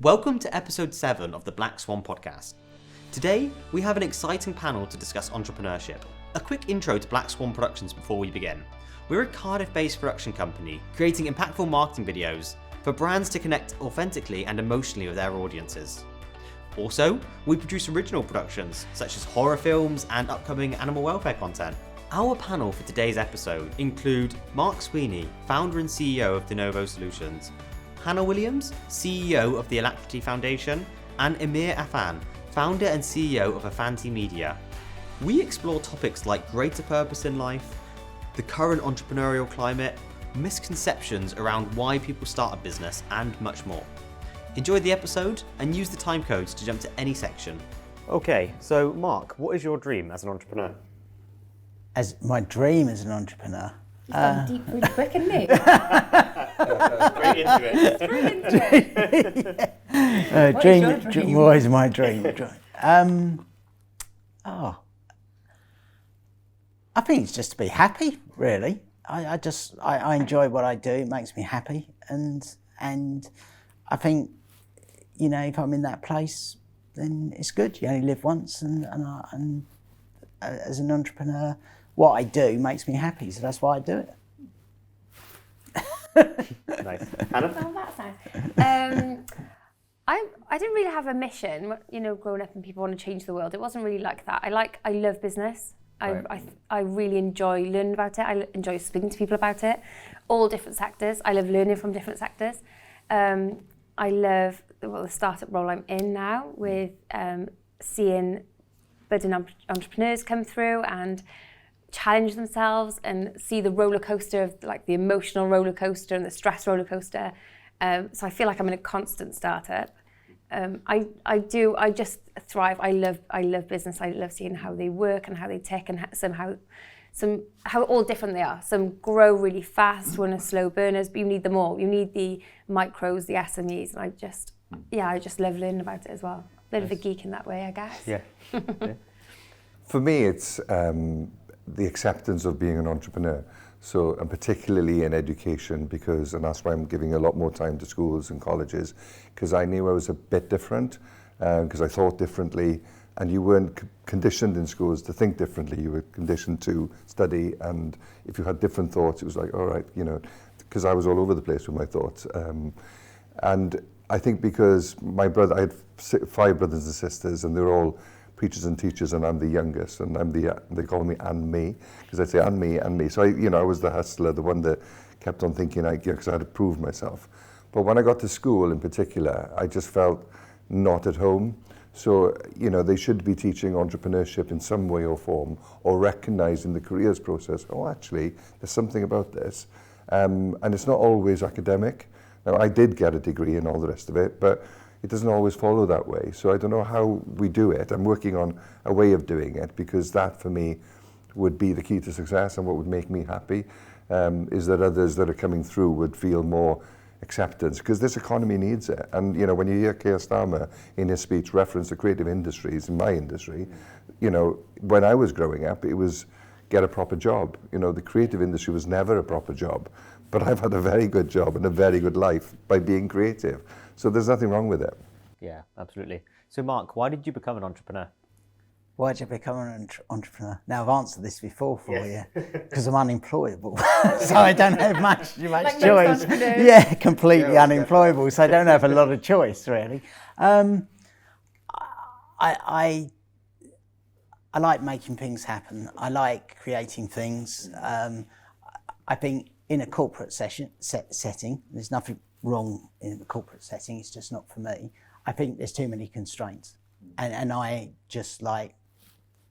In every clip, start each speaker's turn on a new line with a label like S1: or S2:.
S1: Welcome to episode 7 of the Black Swan Podcast. Today, we have an exciting panel to discuss entrepreneurship. A quick intro to Black Swan Productions before we begin. We're a Cardiff-based production company creating impactful marketing videos for brands to connect authentically and emotionally with their audiences. Also, we produce original productions such as horror films and upcoming animal welfare content. Our panel for today's episode include Mark Sweeny, founder and CEO of Novo Solutions, Hannah Williams, CEO of the Alacrity Foundation, and Emyr Afan, founder and CEO of Afanti Media. We explore topics like greater purpose in life, the current entrepreneurial climate, misconceptions around why people start a business, and much more. Enjoy the episode and use the timecodes to jump to any section. Okay, so Mark, what is your dream as an entrepreneur?
S2: As my dream as an entrepreneur.
S3: He's gone deep really quick, isn't he?
S1: Straight into it.
S3: What is your dream?
S2: What is my dream? I think it's just to be happy, really. I enjoy what I do. It makes me happy, and I think, you know, if I'm in that place, then it's good. You only live once, and as an entrepreneur, what I do makes me happy, so that's why I do it.
S1: Nice. Hannah?
S3: Oh, that's nice. I didn't really have a mission, you know, growing up and people want to change the world. It wasn't really like that. I love business. I really enjoy learning about it. I enjoy speaking to people about it. All different sectors. I love learning from different sectors. I love the startup role I'm in now with seeing budding entrepreneurs come through and challenge themselves and see the roller coaster of like the emotional roller coaster and the stress roller coaster. So I feel like I'm in a constant startup. I just thrive. I love business. I love seeing how they work and how they tick and how all different they are. Some grow really fast, one are slow burners, but you need them all. You need the micros, the SMEs, and I just love learning about it as well. A bit of a geek in that way, I guess.
S1: Yeah.
S4: For me, it's the acceptance of being an entrepreneur. So, and particularly in education, and that's why I'm giving a lot more time to schools and colleges, because I knew I was a bit different, because I thought differently, and you weren't conditioned in schools to think differently. You were conditioned to study, and if you had different thoughts, it was like, all right, you know, because I was all over the place with my thoughts. And I think because I had 5 brothers and sisters, and they're all preachers and teachers, and I'm the youngest, and they call me and me, because I say and me. So I was the hustler, the one that kept on thinking, because I had to prove myself. But when I got to school in particular, I just felt not at home. So, they should be teaching entrepreneurship in some way or form, or recognizing the careers process. Oh, actually, there's something about this. And it's not always academic. Now, I did get a degree and all the rest of it, but it doesn't always follow that way. So I don't know how we do it. I'm working on a way of doing it, because that for me would be the key to success, and what would make me happy is that others that are coming through would feel more acceptance, because this economy needs it. And when you hear Keir Starmer in his speech reference the creative industries, in my industry, when I was growing up, it was get a proper job. The creative industry was never a proper job, but I've had a very good job and a very good life by being creative. So there's nothing wrong with it.
S1: Yeah, absolutely. So Mark, why did you become an entrepreneur?
S2: Why did I become an entrepreneur? Now, I've answered this before for you, because I'm unemployable. So I don't have much
S3: Like
S2: choice. Yeah, completely unemployable. So I don't have a lot of choice, really. I like making things happen. I like creating things. I think in a corporate setting, there's nothing wrong in the corporate setting, it's just not for me. I think there's too many constraints, and I just like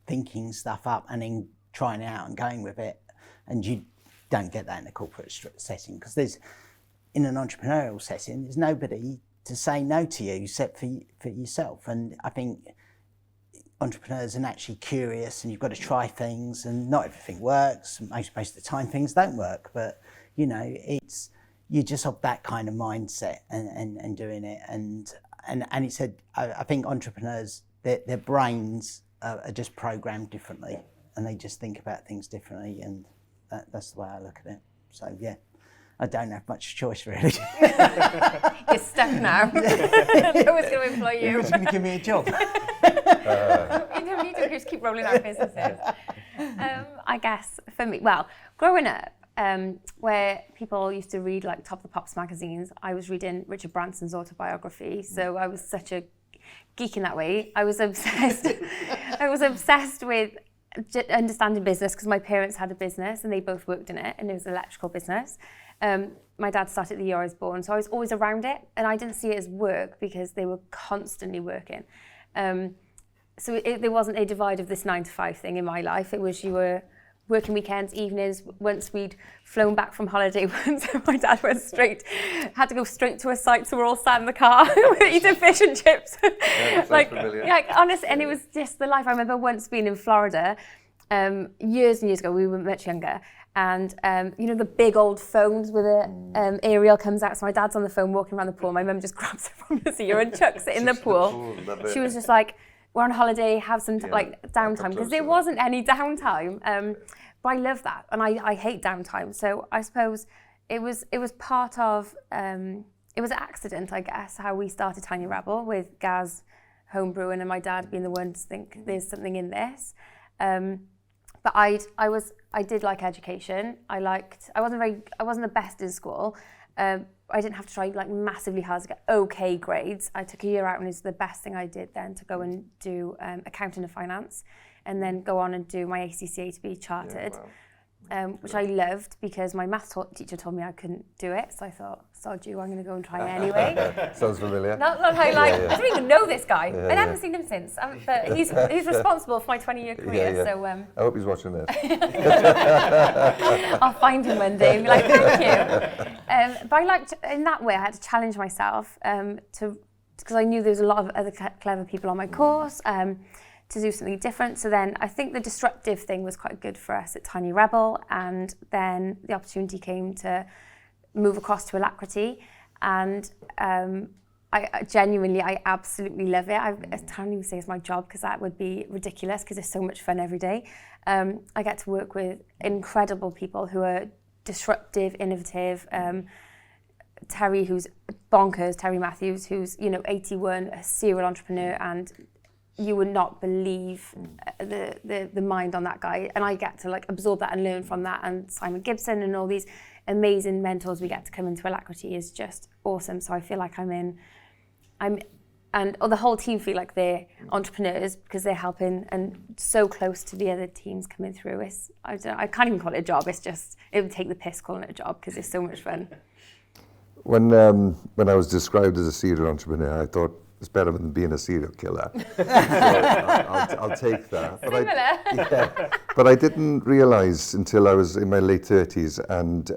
S2: thinking stuff up and then trying it out and going with it, and you don't get that in a corporate setting, because in an entrepreneurial setting, there's nobody to say no to you except for yourself. And I think entrepreneurs are naturally curious, and you've got to try things, and not everything works. Most of the time things don't work, but you're just of that kind of mindset and doing it. And it's I think entrepreneurs, their brains are just programmed differently, and they just think about things differently, and that's the way I look at it. So yeah, I don't have much choice really.
S3: You're stuck now. No one's going to employ you.
S2: Who's going to give me a job?
S3: You don't need to just keep rolling out businesses. I guess for me, well, growing up, where people used to read like Top of the Pops magazines, I was reading Richard Branson's autobiography. So I was such a geek in that way. I was obsessed. I was obsessed with understanding business because my parents had a business and they both worked in it, and it was an electrical business. My dad started the year I was born, so I was always around it, and I didn't see it as work because they were constantly working. So there wasn't a divide of this 9 to 5 thing in my life. It was you were working weekends, evenings. Once we'd flown back from holiday, once my dad had to go straight to a site, so we're all sat in the car eating fish and chips. Honestly, and it was just the life. I remember once being in Florida, years and years ago. We were much younger, and the big old phones with a aerial comes out. So my dad's on the phone walking around the pool. My mum just grabs it from his ear and chucks it in the pool. She was just like, we're on holiday, have some downtime, because there wasn't any downtime. But I love that, and I hate downtime. So I suppose it was part of, it was an accident, I guess, how we started Tiny Rebel with Gaz homebrewing and my dad being the one to think there's something in this. But I did like education. I wasn't the best in school. I didn't have to try like massively hard to get okay grades. I took a year out, and it was the best thing I did then, to go and do accounting and finance, and then go on and do my ACCA to be chartered, which I loved because my maths teacher told me I couldn't do it. So I thought, sod you, I'm going to go and try it anyway.
S4: Sounds familiar.
S3: Not how I don't even know this guy. I haven't seen him since, but he's responsible for my 20-year career. So
S4: I hope he's watching this.
S3: I'll find him one day and be like, thank you. But I liked, in that way, I had to challenge myself because I knew there was a lot of other clever people on my course, to do something different. So then I think the disruptive thing was quite good for us at Tiny Rebel, and then the opportunity came to move across to Alacrity, and I genuinely, I absolutely love it. I can't even say it's my job because that would be ridiculous, because it's so much fun every day. I get to work with incredible people who are disruptive, innovative. Terry, who's bonkers, Terry Matthews, who's 81, a serial entrepreneur, and you would not believe the mind on that guy. And I get to like absorb that and learn from that. And Simon Gibson and all these amazing mentors we get to come into Alacrity is just awesome. So I feel like the whole team feel like they're entrepreneurs because they're helping and so close to the other teams coming through. I can't even call it a job. It would take the piss calling it a job because it's so much fun.
S4: When I was described as a serial entrepreneur, I thought it's better than being a serial killer. So I'll take that. But I didn't realise until I was in my late 30s, and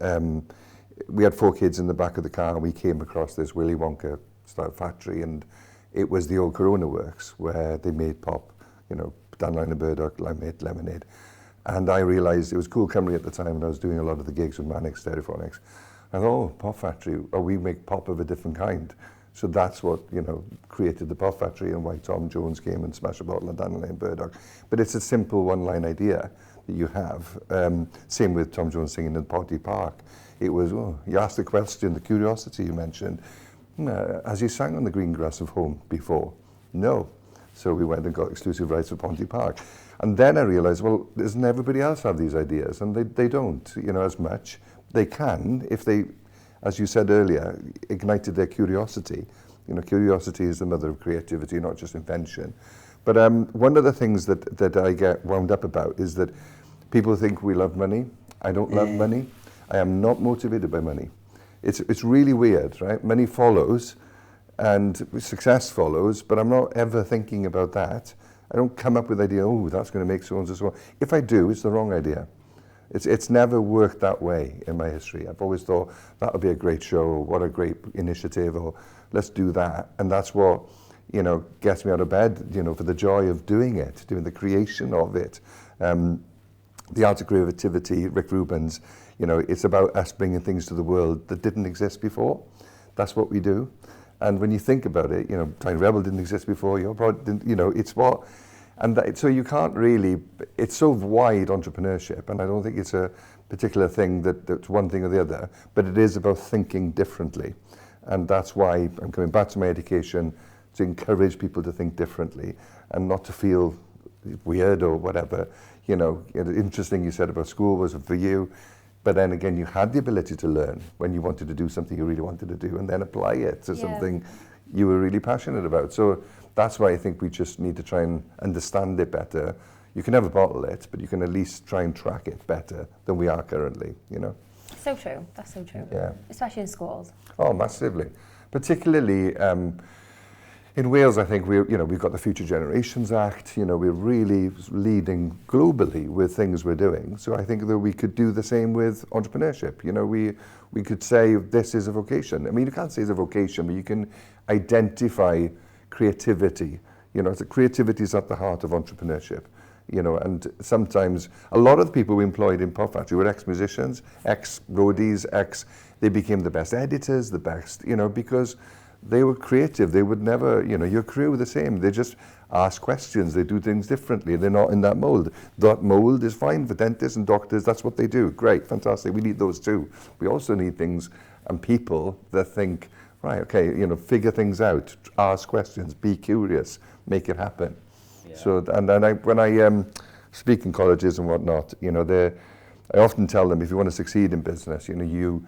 S4: we had 4 kids in the back of the car, and we came across this Willy Wonka style factory, and it was the old Corona Works where they made pop, Dandelion and Burdock, Limeade, Lemonade. And I realised it was Cool Cymru at the time, and I was doing a lot of the gigs with Mannix Stereophonics. I thought, pop factory, we make pop of a different kind. So that's what, created the Pop Factory, and why Tom Jones came and smashed a bottle of Dandelion Burdock. But it's a simple one-line idea that you have. Same with Tom Jones singing in Ponty Park. It was, you asked the question, the curiosity you mentioned, has he sang on the green grass of home before? No. So we went and got exclusive rights for Ponty Park. And then I realised, doesn't everybody else have these ideas? And they don't, as much. They can, if they, as you said earlier, ignited their curiosity. Curiosity is the mother of creativity, not just invention. But one of the things that I get wound up about is that people think we love money. I don't love money. I am not motivated by money. It's really weird, right? Money follows, and success follows, but I'm not ever thinking about that. I don't come up with the idea, that's going to make so and so. If I do, it's the wrong idea. It's never worked that way in my history. I've always thought that would be a great show, or what a great initiative, or let's do that. And that's what, gets me out of bed, for the joy of doing it, doing the creation of it. The art of creativity, Rick Rubin's, it's about us bringing things to the world that didn't exist before. That's what we do. And when you think about it, Tiny Rebel didn't exist before, your product didn't, it's what. And so you can't really, it's so wide, entrepreneurship, and I don't think it's a particular thing that's one thing or the other, but it is about thinking differently. And that's why I'm coming back to my education, to encourage people to think differently and not to feel weird or whatever. You know, interesting you said about school was for you, but then again, you had the ability to learn when you wanted to do something you really wanted to do and then apply it to something you were really passionate about. So that's why I think we just need to try and understand it better. You can never bottle it, but you can at least try and track it better than we are currently, you know?
S3: So true. That's so true.
S4: Yeah.
S3: Especially in schools.
S4: Oh, massively. Particularly in Wales, I think we've got the Future Generations Act. You know, we're really leading globally with things we're doing. So I think that we could do the same with entrepreneurship. You know, we could say this is a vocation. I mean, you can't say it's a vocation, but you can identify creativity. You know, so creativity is at the heart of entrepreneurship. You know, and sometimes a lot of the people we employed in Pop Factory were ex-musicians, ex-roadies, they became the best editors, the best, you know, because they were creative. They would never, you know, your crew were the same. They just ask questions. They do things differently. They're not in that mold. That mold is fine for dentists and doctors. That's what they do. Great, fantastic. We need those too. We also need things and people that think, right, okay, you know, figure things out, ask questions, be curious, make it happen. Yeah. So, when I speak in colleges and whatnot, you know, I often tell them, if you want to succeed in business, you know,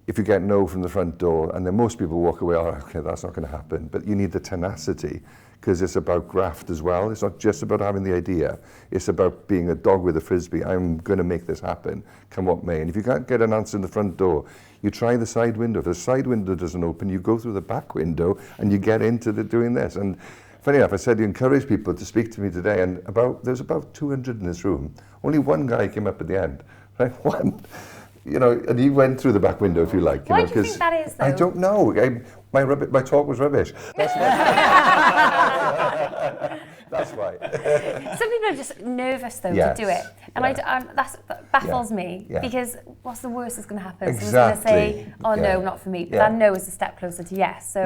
S4: if you get no from the front door, and then most people walk away, oh, okay, that's not going to happen. But you need the tenacity, because it's about graft as well. It's not just about having the idea. It's about being a dog with a frisbee. I'm going to make this happen, come what may. And if you can't get an answer in the front door, you try the side window. If the side window doesn't open, you go through the back window and you get into doing this. And funny enough, I said you encourage people to speak to me today, and there's about 200 in this room. Only one guy came up at the end, right? One. You know, and he went through the back window, if you like.
S3: Why do you think that is, though?
S4: I don't know. My talk was rubbish. That's why. That's why.
S3: Some people are just nervous, though, to do it. And that baffles me, because what's the worst that's going to happen?
S4: Exactly.
S3: Someone's going to say, oh, no, not for me. But that no is a step closer to yes. So,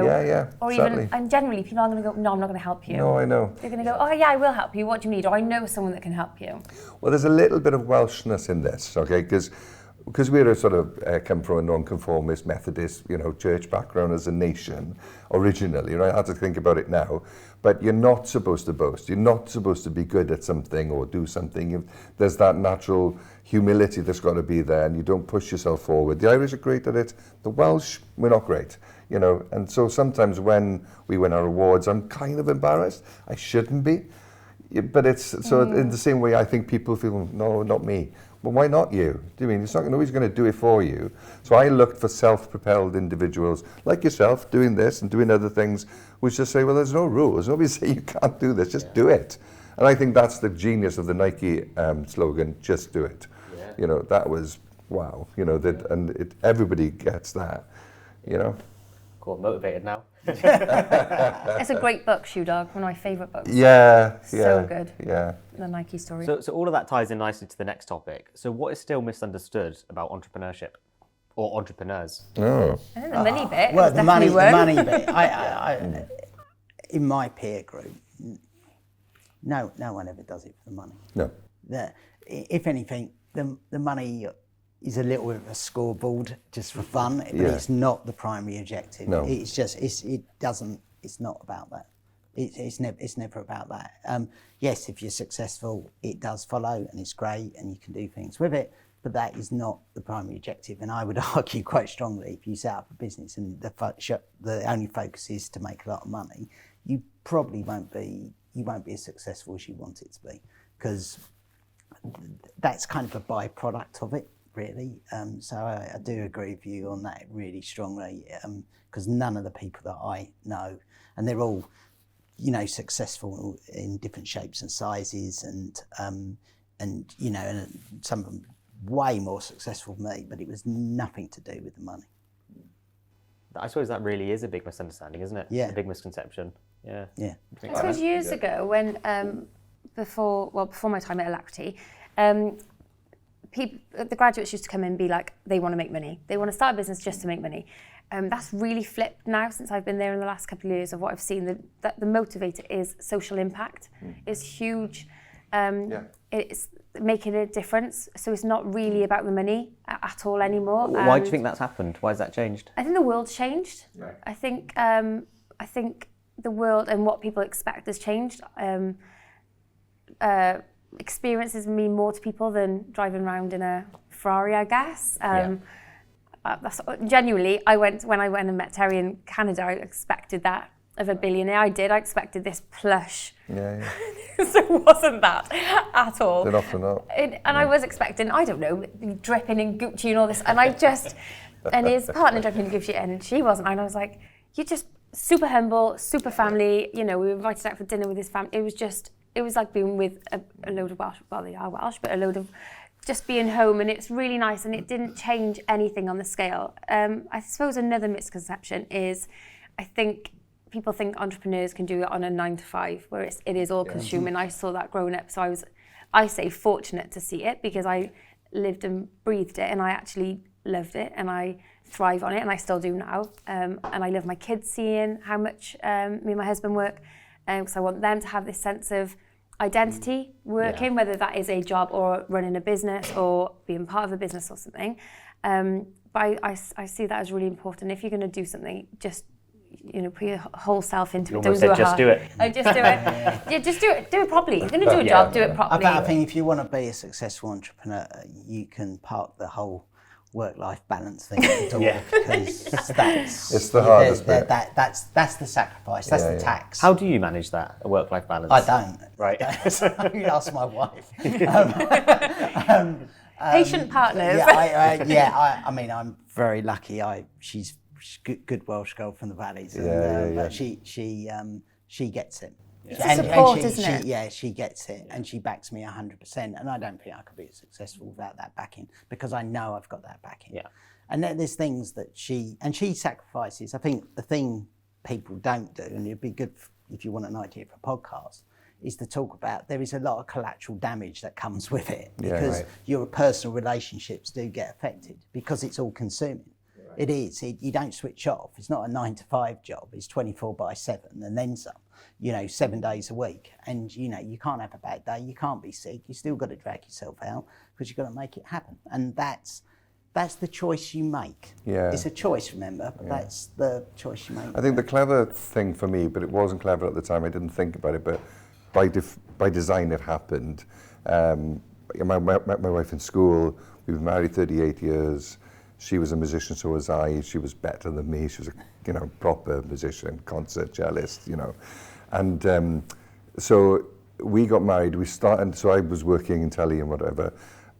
S3: or
S4: certainly.
S3: even, and generally, people aren't going to go, no, I'm not going to help you.
S4: No, I know.
S3: They're going to go, oh, yeah, I will help you. What do you need? Or I know someone that can help you.
S4: Well, there's a little bit of Welshness in this, okay? Because we're a sort of come from a non-conformist Methodist, you know, church background as a nation originally, right? I have to think about it now, but you're not supposed to boast. You're not supposed to be good at something or do something. There's that natural humility that's got to be there, and you don't push yourself forward. The Irish are great at it. The Welsh, we're not great, you know. And so sometimes when we win our awards, I'm kind of embarrassed. I shouldn't be, but it's so in the same way I think people feel, no, not me. Well, why not you? Do you mean it's not nobody's going to do it for you? So I looked for self-propelled individuals like yourself doing this and doing other things, which just say, well, there's no rules. Nobody say you can't do this. Just do it. And I think that's the genius of the Nike slogan. Just do it. Yeah. You know, that was wow. You know that, and everybody gets that. You know.
S1: Cool. Motivated now.
S3: It's a great book, Shoe Dog, one of my favourite books.
S4: Yeah.
S3: So good.
S4: Yeah.
S3: The Nike story.
S1: So all of that ties in nicely to the next topic. So what is still misunderstood about entrepreneurship or entrepreneurs?
S4: Oh.
S3: I think the money bit.
S2: Well, the money bit.
S3: I
S2: in my peer group, no one ever does it for the money.
S4: No.
S2: If anything, the money is a little bit of a scoreboard just for fun, but it's not the primary objective.
S4: No.
S2: It's just it's not about that. It's never about that. Yes, if you're successful, it does follow and it's great and you can do things with it, but that is not the primary objective. And I would argue quite strongly, if you set up a business and the only focus is to make a lot of money, you probably won't be as successful as you want it to be, because that's kind of a byproduct of it, really. So I do agree with you on that really strongly, because none of the people that I know, and they're all, you know, successful in different shapes and sizes, and you know, and some of them way more successful than me, but it was nothing to do with the money.
S1: I suppose that really is a big misunderstanding, isn't it?
S2: Yeah.
S1: A big misconception. Yeah.
S2: Yeah.
S3: I suppose years ago, when before my time at Alacrity, the graduates used to come in and be like, they want to make money. They want to start a business just to make money. That's really flipped now since I've been there in the last couple of years. Of what I've seen, that the motivator is social impact, is huge. It's making a difference. So it's not really about the money at all anymore.
S1: Why do you think that's happened? Why has that changed?
S3: I think the world's changed. Right. I think the world and what people expect has changed. Experiences mean more to people than driving around in a Ferrari, I guess. That's genuinely, when I went and met Terry in Canada, I expected that of a billionaire. I expected this plush. Yeah. So it wasn't that at all.
S4: They're often not.
S3: And I was expecting, I don't know, dripping in Gucci and all this. And and his partner dripping in Gucci, and she wasn't. And I was like, you're just super humble, super family. You know, we were invited out for dinner with his family. It was like being with a load of Welsh, well, they are Welsh, but a load of just being home, and it's really nice, and it didn't change anything on the scale. I suppose another misconception is, I think people think entrepreneurs can do it on a 9 to 5, where it is all consuming. I saw that growing up, so I say fortunate to see it, because I lived and breathed it, and I actually loved it, and I thrive on it, and I still do now. And I love my kids seeing how much me and my husband work, because I want them to have this sense of identity working, whether that is a job or running a business or being part of a business or something. But I see that as really important. If you're going to do something, just put your whole self into it. Don't do it hard.
S1: Do it.
S3: Just do it. Yeah, just do it. Do it properly. You're going to do a job, do it properly.
S2: I think if you want to be a successful entrepreneur, you can park the whole work-life balance thing at the door, because that's
S4: it's the hardest bit.
S2: That's the sacrifice. That's the tax.
S1: How do you manage that, a work-life balance?
S2: I don't.
S1: Right.
S2: You ask my wife.
S3: Patient partners.
S2: I mean, I'm very lucky. She's good Welsh girl from the valleys, but she gets it.
S3: It's support, isn't it?
S2: Yeah, she gets it, and she backs me 100%. And I don't think I could be successful without that backing, because I know I've got that backing.
S1: Yeah.
S2: And there's things that she sacrifices. I think the thing people don't do, and it'd be good if you want an idea for a podcast, is to talk about there is a lot of collateral damage that comes with it, because your personal relationships do get affected, because it's all consuming. It is. You don't switch off. It's not a 9 to 5 job. It's 24/7 and then some. 7 days a week. And you can't have a bad day. You can't be sick. You still got to drag yourself out, because you've got to make it happen. And that's the choice you make. Yeah. It's a choice, remember, but that's the choice you make.
S4: I think the clever thing for me, but it wasn't clever at the time. I didn't think about it, but by design it happened. I met my wife in school. We were married 38 years. She was a musician, so was I. She was better than me. She was a proper musician, concert cellist, And so we got married. So I was working in telly and whatever.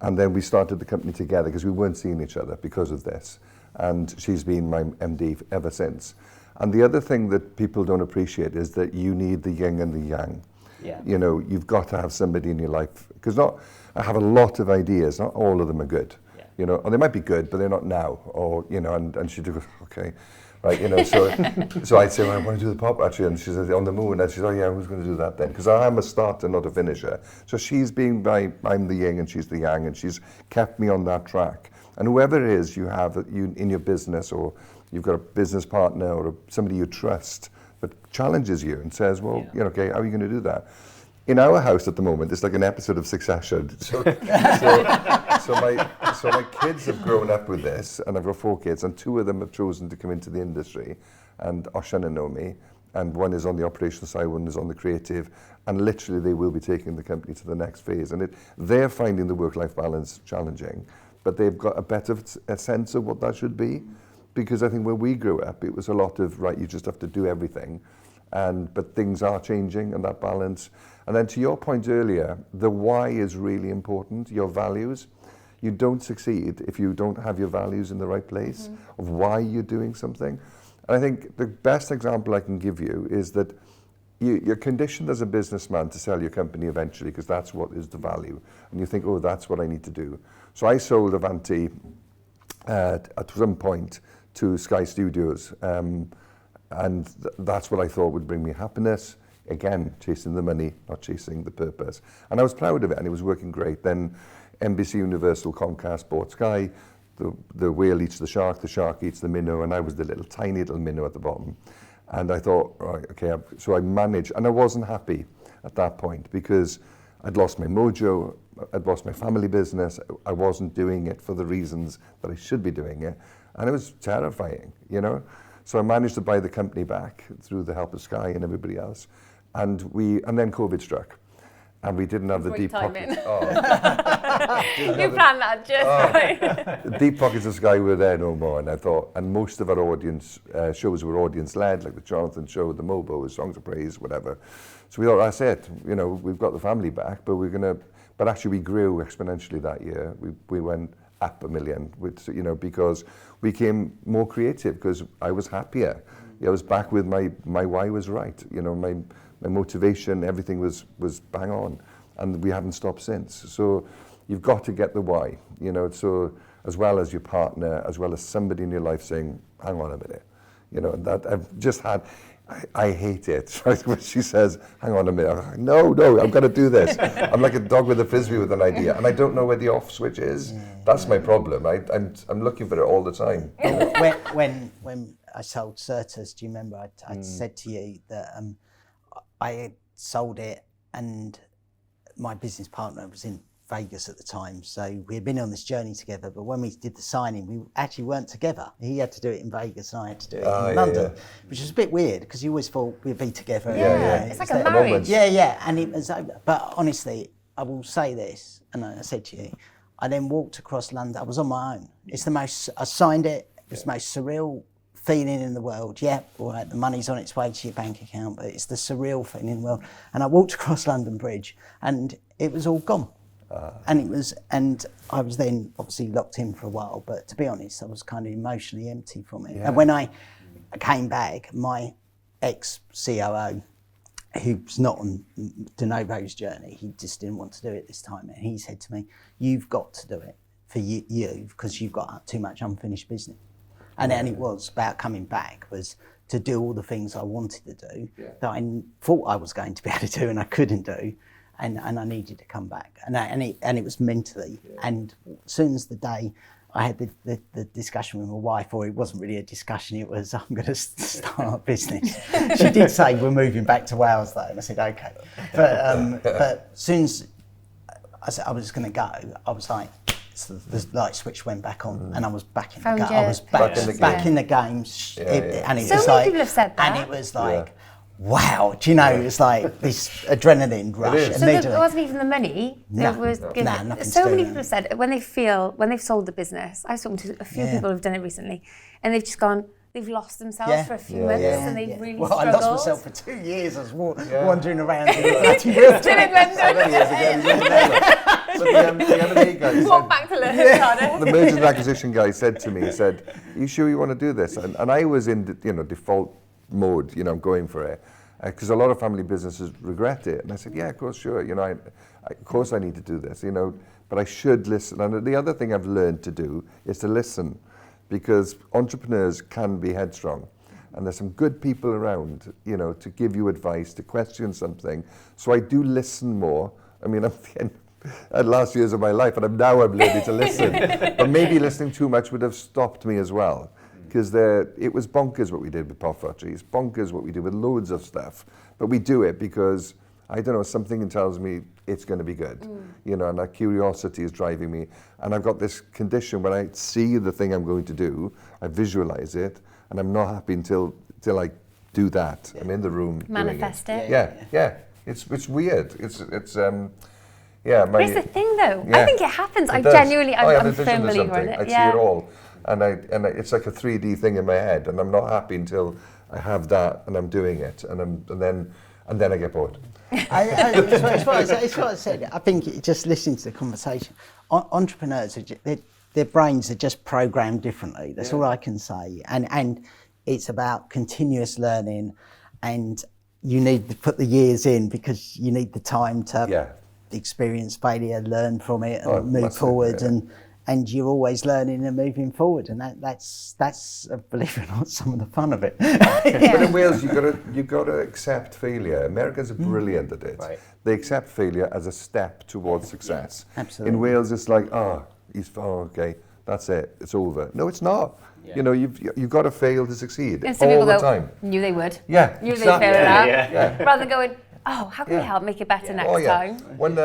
S4: And then we started the company together, because we weren't seeing each other because of this. And she's been my MD ever since. And the other thing that people don't appreciate is that you need the yin and the yang. Yeah. You've got to have somebody in your life. Because I have a lot of ideas. Not all of them are good. Or they might be good, but they're not now. Or, and she goes, okay, right, so I'd say, well, I want to do the pop, actually, and she says, on the moon, and she says, oh yeah, who's going to do that then? Because I'm a starter, not a finisher. So she's being I'm the yin and she's the yang, and she's kept me on that track. And whoever it is you have in your business, or you've got a business partner or somebody you trust that challenges you and says, well, okay, how are you going to do that? In our house at the moment, it's like an episode of Succession. So my kids have grown up with this, and I've got 4 kids, and 2 of them have chosen to come into the industry, and Oshan and Naomi, and one is on the operational side, one is on the creative, and literally they will be taking the company to the next phase. And they're finding the work-life balance challenging, but they've got a sense of what that should be, because I think when we grew up, it was a lot of, right, you just have to do everything. But things are changing, and that balance. And then to your point earlier, the why is really important, your values. You don't succeed if you don't have your values in the right place of why you're doing something. And I think the best example I can give you is that you're conditioned as a businessman to sell your company eventually, because that's what is the value. And you think, oh, that's what I need to do. So I sold Afanti at some point to Sky Studios. And that's what I thought would bring me happiness. Again, chasing the money, not chasing the purpose. And I was proud of it, and it was working great. Then NBC Universal Comcast bought Sky. The whale eats the shark eats the minnow, and I was the tiny little minnow at the bottom. And I thought, right, okay, so I managed, and I wasn't happy at that point, because I'd lost my mojo, I'd lost my family business, I wasn't doing it for the reasons that I should be doing it, and it was terrifying, you know? So I managed to buy the company back through the help of Sky and everybody else, and then COVID struck. And we didn't have the deep pockets.
S3: You planned that just right.
S4: The deep pockets of Sky were there no more, and I thought, and most of our audience shows were audience-led, like the Jonathan show, the Novo, Songs of Praise, whatever. So we thought, that's it. You know, we've got the family back, but but actually we grew exponentially that year. We went up 1 million, which, you know, because we became more creative, because I was happier. I was back with my why was right. You know, my motivation, everything was bang on, and we haven't stopped since. So you've got to get the why, you know, so as well as your partner, as well as somebody in your life saying, hang on a minute, you know, that I've just had, I hate it, right? When she says, hang on a minute, I'm like, no, I've got to do this. I'm like a dog with a frisbee with an idea, and I don't know where the off switch is. That's my problem. I'm looking for it all the time.
S2: When I sold Certus, do you remember I said to you that I had sold it, and my business partner was in Vegas at the time, so we had been on this journey together, but when we did the signing, we actually weren't together. He had to do it in Vegas and I had to do it in London, which was a bit weird because you always thought we'd be together.
S3: It's like a marriage.
S2: And it was over. But honestly, I will say this, and I said to you, I then walked across London. I was on my own. I signed it. It was the most surreal feeling in the world. Yeah, all right, the money's on its way to your bank account, but it's the surreal feeling in the world. And I walked across London Bridge, and it was all gone. And I was then obviously locked in for a while, but to be honest, I was kind of emotionally empty from it. And when I came back, my ex-COO, who's not on Novo's journey, he just didn't want to do it this time. And he said to me, you've got to do it for you because you've got too much unfinished business. And then it was about coming back, was to do all the things I wanted to do that I thought I was going to be able to do and I couldn't do. And I needed to come back, and it was mentally. And as soon as the day I had the discussion with my wife, or it wasn't really a discussion, it was, I'm going to start a business. She did say we're moving back to Wales though, and I said okay. But as soon as I said I was going to go, I was like, so the light switch went back on, and I was back in the game. I was back in the games, and it
S3: so
S2: was
S3: many
S2: like,
S3: people have said that,
S2: and it was like. Wow, do you know, it's like this adrenaline rush.
S3: So it wasn't even the money.
S2: Nothing
S3: So many people have said when they've sold the business, I've spoken to a few people who've done it recently, and they've just gone, they've lost themselves for a few months and they've really struggled.
S2: I lost myself for 2 years. I was wandering around in
S4: the M&A guy
S3: walk back to London.
S4: The mergers and acquisition guy said to me, he said, are you sure you want to do this? And I was in default mode, I'm going for it, because a lot of family businesses regret it. And I said, yeah, of course, sure, of course I need to do this, but I should listen. And the other thing I've learned to do is to listen, because entrepreneurs can be headstrong, and there's some good people around, to give you advice, to question something. So I do listen more. I mean, I'm at last years of my life, and I'm learning to listen. But maybe listening too much would have stopped me as well. Because it was bonkers what we did with Pot Factory. It's bonkers what we do with loads of stuff. But we do it because, I don't know, something tells me it's going to be good. And that curiosity is driving me. And I've got this condition when I see the thing I'm going to do, I visualize it, and I'm not happy until I do that. I'm in the room
S3: manifest
S4: doing
S3: it.
S4: Yeah. It's weird. It's
S3: it's the thing though. I think it happens. I'm a firm believer in it.
S4: I see it all. And it's like a 3D thing in my head, and I'm not happy until I have that and I'm doing it, and then I get bored.
S2: It's what I said. I think just listening to the conversation, entrepreneurs, their brains are just programmed differently. That's all I can say. And it's about continuous learning, and you need to put the years in because you need the time to experience failure, learn from it, and move forward. And you're always learning and moving forward, and that's believe it or not, some of the fun of it.
S4: But in Wales, you got to accept failure. Americans are brilliant at it. Right. They accept failure as a step towards success.
S2: Absolutely.
S4: In Wales, it's like, okay, that's it, it's over. No, it's not. Yeah. You've got to fail to succeed
S3: and some
S4: all
S3: people
S4: the time.
S3: Knew they would.
S4: Yeah,
S3: knew they'd fail it out. Rather than going, Oh, how can we help make it better next time?
S4: When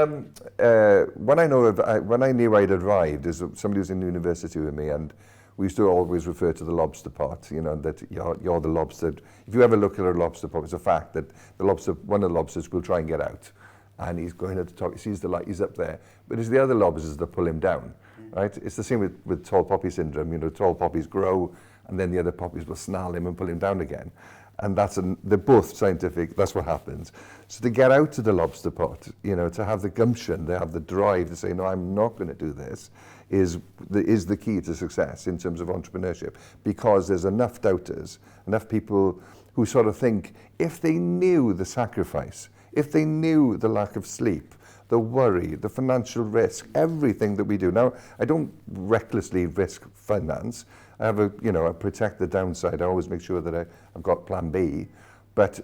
S4: I knew I'd arrived, is somebody was in university with me, and we used to always refer to the lobster pot. That you're the lobster. If you ever look at a lobster pot, it's a fact that one of the lobsters will try and get out, and he's going at the top. He sees the light. He's up there, but it's the other lobsters that pull him down. Right? It's the same with tall poppy syndrome. Tall poppies grow, and then the other poppies will snarl him and pull him down again. And they're both scientific. That's what happens. So to get out of the lobster pot, to have the gumption, they have the drive to say, no, I'm not going to do this, is the key to success in terms of entrepreneurship. Because there's enough doubters, enough people who sort of think, if they knew the sacrifice, if they knew the lack of sleep, the worry, the financial risk, everything that we do. Now, I don't recklessly risk finance. I have I protect the downside. I always make sure that I've got plan B. But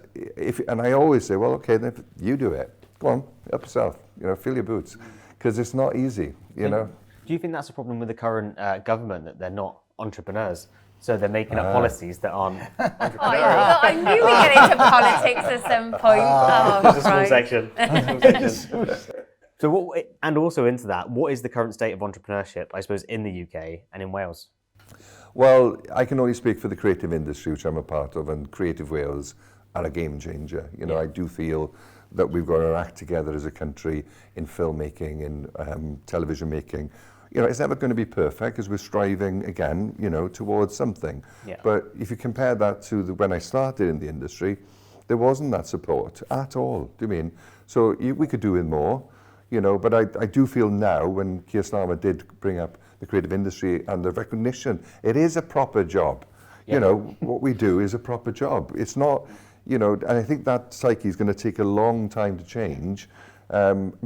S4: and I always say, well, okay, then if you do it, go on, help yourself, fill your boots. Because it's not easy, Do
S1: you think that's a problem with the current government, that they're not entrepreneurs? So they're making up policies that aren't entrepreneurial?
S3: I knew we'd get into politics at some point.
S1: Just a small section. So and also into that, what is the current state of entrepreneurship, I suppose, in the UK and in Wales?
S4: Well, I can only speak for the creative industry, which I'm a part of, and Creative Wales are a game changer. I do feel that we've got our act together as a country in filmmaking, in television making. It's never going to be perfect because we're striving again, towards something. Yeah. But if you compare that to when I started in the industry, there wasn't that support at all. Do you mean? So we could do with more, but I do feel now, when Keir Starmer did bring up the creative industry and the recognition, it is a proper job. Yeah. What we do is a proper job. It's not, and I think that psyche is going to take a long time to change.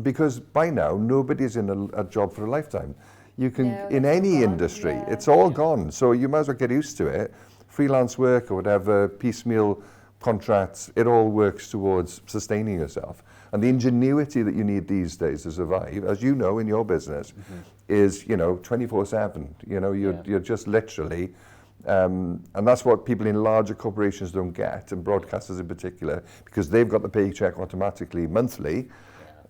S4: Because by now, nobody's in a job for a lifetime. You can, in any industry, it's all gone. So you might as well get used to it. Freelance work or whatever, piecemeal contracts, it all works towards sustaining yourself. And the ingenuity that you need these days to survive, as you know in your business, is, 24/7. You're just literally, and that's what people in larger corporations don't get, and broadcasters in particular, because they've got the paycheck automatically monthly.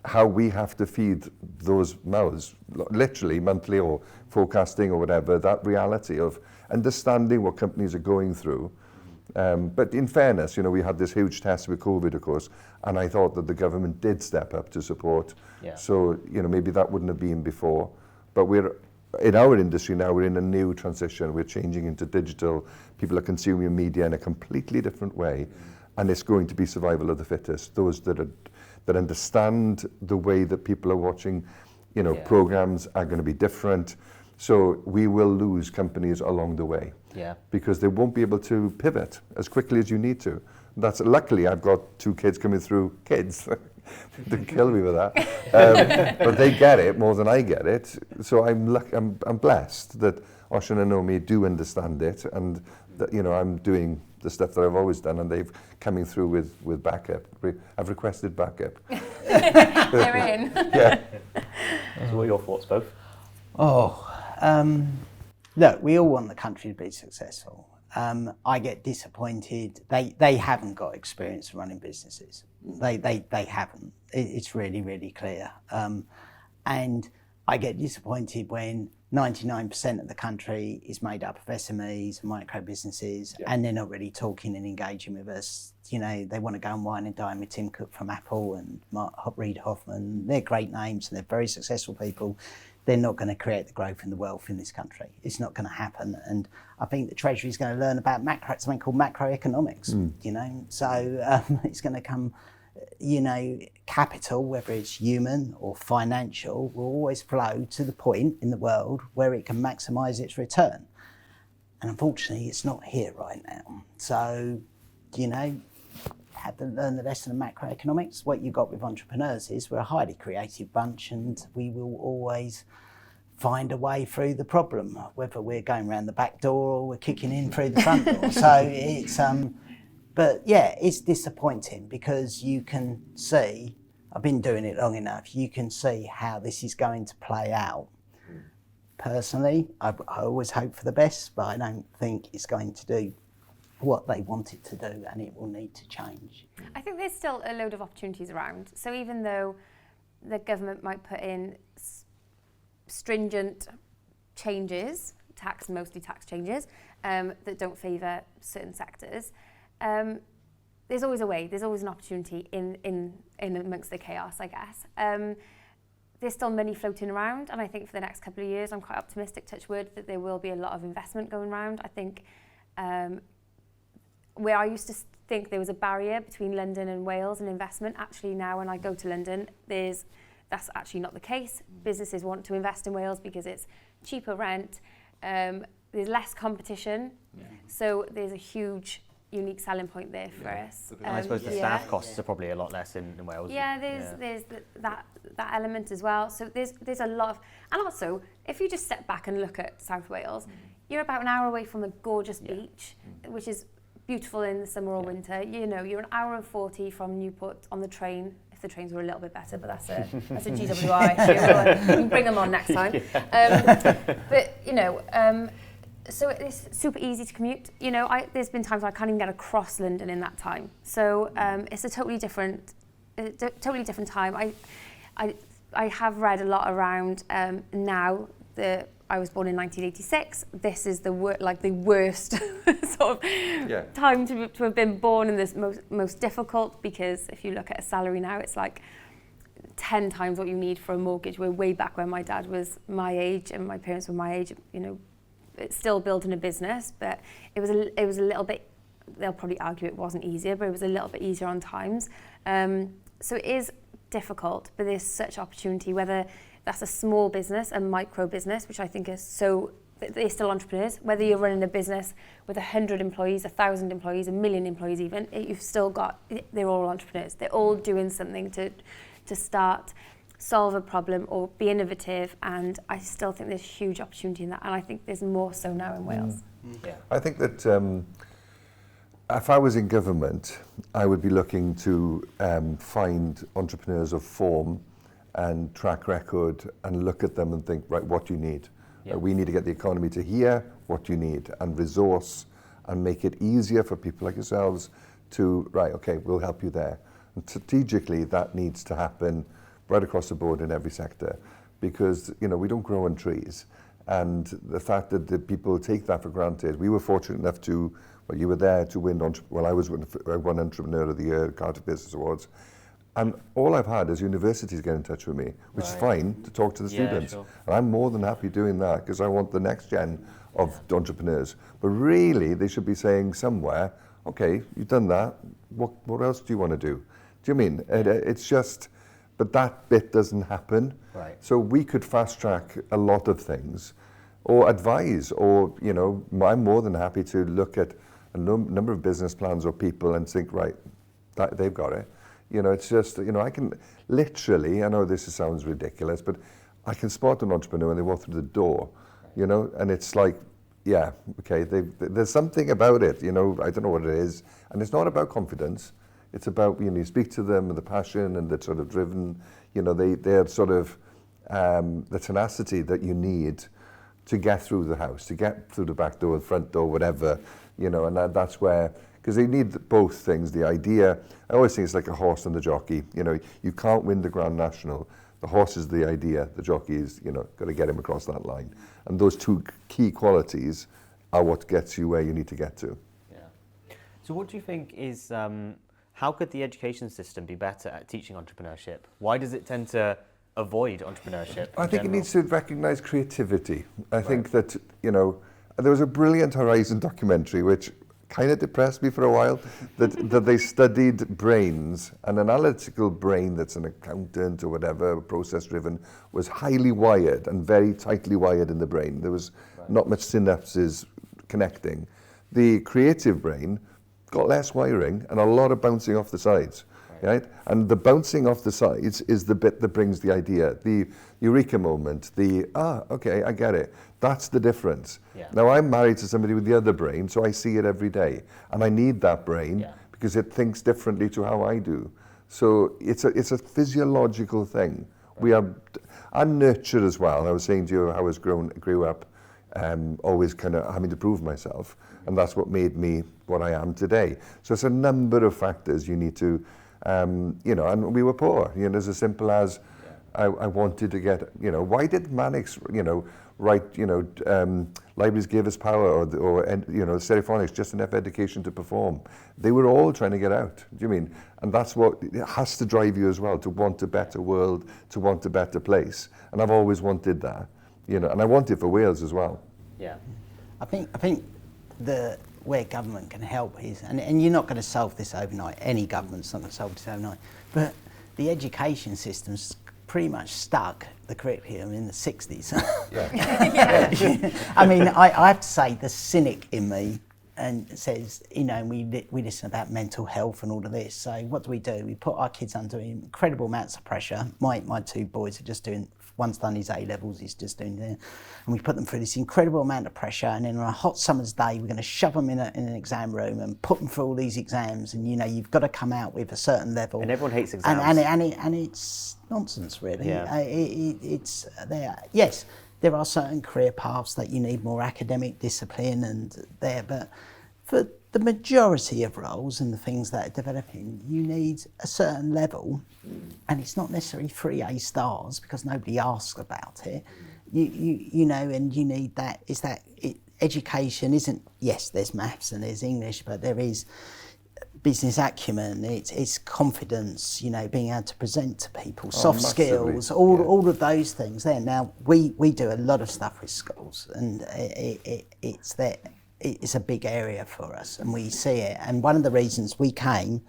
S4: How we have to feed those mouths, literally monthly or forecasting or whatever, that reality of understanding what companies are going through. But in fairness, we had this huge test with COVID, of course, and I thought that the government did step up to support. Yeah. So, maybe that wouldn't have been before. But in our industry now, we're in a new transition. We're changing into digital. People are consuming media in a completely different way. And it's going to be survival of the fittest. Those that understand the way that people are watching, programs are going to be different. So we will lose companies along the way. Yeah. Because they won't be able to pivot as quickly as you need to. Luckily, I've got 2 kids coming through. Kids, don't kill me with that. But they get it more than I get it. So I'm blessed that Oshan and Naomi do understand it, and that I'm doing the stuff that I've always done, and they've coming through with backup. I've requested backup.
S3: They're in.
S4: Yeah.
S1: So what are your thoughts, both?
S2: Look, we all want the country to be successful. I get disappointed. They haven't got experience running businesses. They haven't. It's really, really clear. And I get disappointed when 99% of the country is made up of SMEs and micro businesses, and they're not really talking and engaging with us. They want to go and wine and dine with Tim Cook from Apple and Reid Hoffman. They're great names and they're very successful people. They're not going to create the growth and the wealth in this country. It's not going to happen. And I think the Treasury is going to learn about something called macroeconomics, So it's going to come, capital, whether it's human or financial, will always flow to the point in the world where it can maximise its return. And unfortunately, it's not here right now. So, have to learn the lesson of macroeconomics. What you got with entrepreneurs is we're a highly creative bunch, and we will always find a way through the problem, whether we're going around the back door or we're kicking in through the front door. So it's, but yeah, it's disappointing because you can see, I've been doing it long enough, you can see how this is going to play out. Personally, I always hope for the best, but I don't think it's going to do what they want it to do, and it will need to change.
S3: I think there's still a load of opportunities around. So even though the government might put in stringent changes, mostly tax changes, that don't favour certain sectors, there's always a way, there's always an opportunity in amongst the chaos, I guess. There's still money floating around, and I think for the next couple of years, I'm quite optimistic, touch wood, that there will be a lot of investment going around. I think where I used to think there was a barrier between London and Wales and investment, actually now when I go to London, that's actually not the case. Businesses want to invest in Wales because it's cheaper rent, there's less competition, so there's a huge unique selling point there for us.
S1: I suppose the staff costs are probably a lot less in Wales.
S3: Yeah, there's that element as well. So there's a lot of, and also if you just step back and look at South Wales, you're about an hour away from a gorgeous beach, which is beautiful in the summer or winter. You know, you're an hour and 40 from Newport on the train. If the trains were a little bit better, but that's a GWI issue. We can bring them on next time. But you know. So it's super easy to commute. You know, there's been times I can't even get across London in that time. So it's a totally different time. I have read a lot around now. I was born in 1986. This is the worst sort of time to have been born, and this most difficult, because if you look at a salary now, it's like 10 times what you need for a mortgage. We're way back when my dad was my age and my parents were my age. You know. It's still building a business, but it was a little bit, they'll probably argue it wasn't easier, but it was a little bit easier on times. So it is difficult, but there's such opportunity, whether that's a small business, a micro business, which I think is they're still entrepreneurs, whether you're running a business with 100 employees, 1,000 employees, 1 million employees even, they're all entrepreneurs. They're all doing something to start, solve a problem or be innovative, and I still think there's huge opportunity in that, and I think there's more so now in Wales.
S4: Yeah. I think that if I was in government, I would be looking to find entrepreneurs of form and track record and look at them and think, right, what do you need? We need to get the economy to here, what do you need? And resource and make it easier for people like yourselves to, right, okay, we'll help you there. And strategically, that needs to happen right across the board in every sector, because you know we don't grow on trees, and the fact that the people take that for granted. We were fortunate enough to, well, you were there to win. I won Entrepreneur of the Year, Cardiff Business Awards, and all I've had is universities get in touch with me, which is fine to talk to the students. Sure. And I'm more than happy doing that because I want the next gen of entrepreneurs. But really, they should be saying somewhere, okay, you've done that. What else do you want to do? Do you mean it's just? But that bit doesn't happen. Right. So we could fast track a lot of things or advise, or, you know, I'm more than happy to look at a number of business plans or people and think, right, they've got it. You know, it's just, you know, I can literally, I know this sounds ridiculous, but I can spot an entrepreneur when they walk through the door, you know, and it's like, yeah, okay, there's something about it, you know, I don't know what it is. And it's not about confidence. It's about, you know, you speak to them and the passion and the sort of driven, you know, they're sort of the tenacity that you need to get through the house, to get through the back door, the front door, whatever, you know, and that's where, because they need both things, the idea. I always think it's like a horse and the jockey. You know, you can't win the Grand National. The horse is the idea, the jockey is, you know, got to get him across that line. And those two key qualities are what gets you where you need to get to.
S1: Yeah. So what do you think is... how could the education system be better at teaching entrepreneurship? Why does it tend to avoid entrepreneurship?
S4: I think it needs to recognise creativity. I think that, you know, there was a brilliant Horizon documentary which kind of depressed me for a while, that they studied brains. An analytical brain that's an accountant or whatever, process-driven, was highly wired and very tightly wired in the brain. There was not much synapses connecting. The creative brain got less wiring and a lot of bouncing off the sides, right? And the bouncing off the sides is the bit that brings the idea, the eureka moment, okay, I get it. That's the difference. Yeah. Now I'm married to somebody with the other brain, so I see it every day. And I need that brain because it thinks differently to how I do. So it's a physiological thing. I'm nurtured as well. I was saying to you how I grew up always kind of having to prove myself. And that's what made me what I am today. So it's a number of factors you need to, you know, and we were poor. You know, as simple as I wanted to get, you know, why did Mannix, you know, write, you know, libraries give us power, or you know, stereophonics, just enough education to perform. They were all trying to get out. Do you mean? And that's what it has to drive you as well, to want a better world, to want a better place. And I've always wanted that, you know, and I want it for Wales as well.
S1: Yeah.
S2: I think where government can help is, and you're not going to solve this overnight. Any government's not going to solve this overnight. But the education system's pretty much stuck the curriculum in the 60s. I mean, I have to say, the cynic in me and says, you know, we listen about mental health and all of this. So what do? We put our kids under incredible amounts of pressure. My two boys are just doing, one's done his A-levels, he's just doing there. And we put them through this incredible amount of pressure, and then on a hot summer's day, we're going to shove them in an exam room and put them through all these exams, and, you know, you've got to come out with a certain level.
S1: And everyone hates exams.
S2: And it's nonsense, really.
S1: Yeah.
S2: It's there. Yes, there are certain career paths that you need more academic discipline and there, but for the majority of roles and the things that are developing, you need a certain level, and it's not necessarily 3 A stars because nobody asks about it. You know, and you need that. Education isn't, yes, there's maths and there's English, but there is business acumen, it's confidence, you know, being able to present to people, soft skills, all of those things there. Now, we do a lot of stuff with schools, and it's a big area for us, and we see it. And one of the reasons we came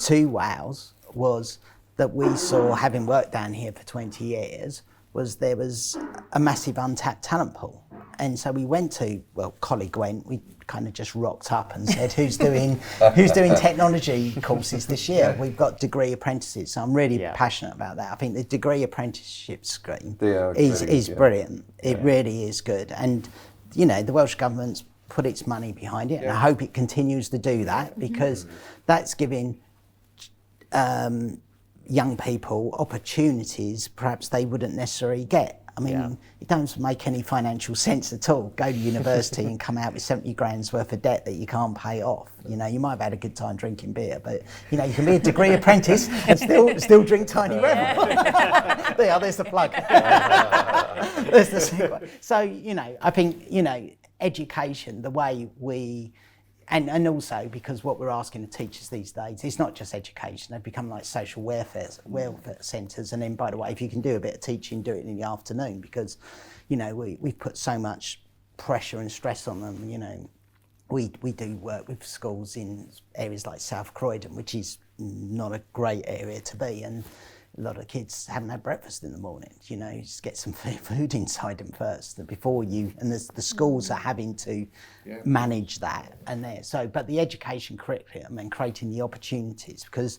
S2: to Wales was that we saw, having worked down here for 20 years, was there was a massive untapped talent pool. And so we went to, well, colleague went, we kind of just rocked up and said, who's doing technology courses this year? We've got degree apprentices. So I'm really passionate about that. I think the degree apprenticeship scheme is brilliant. It really is good. And, you know, the Welsh Government's put its money behind it, and I hope it continues to do that, because that's giving young people opportunities perhaps they wouldn't necessarily get. I mean, it doesn't make any financial sense at all. Go to university and come out with 70 grand's worth of debt that you can't pay off. You know, you might have had a good time drinking beer, but, you know, you can be a degree apprentice and still drink Tiny Rebel. There's the plug. There's the segue. So, you know, I think, you know, education, the way we, and also because what we're asking the teachers these days, it's not just education, they've become like social welfare centres. And then, by the way, if you can do a bit of teaching, do it in the afternoon, because, you know, we've put so much pressure and stress on them. You know, we do work with schools in areas like South Croydon, which is not a great area to be, and a lot of kids haven't had breakfast in the morning. You know, you just get some food inside them first before you, and the schools are having to manage that. And there, so, but the education curriculum and creating the opportunities, because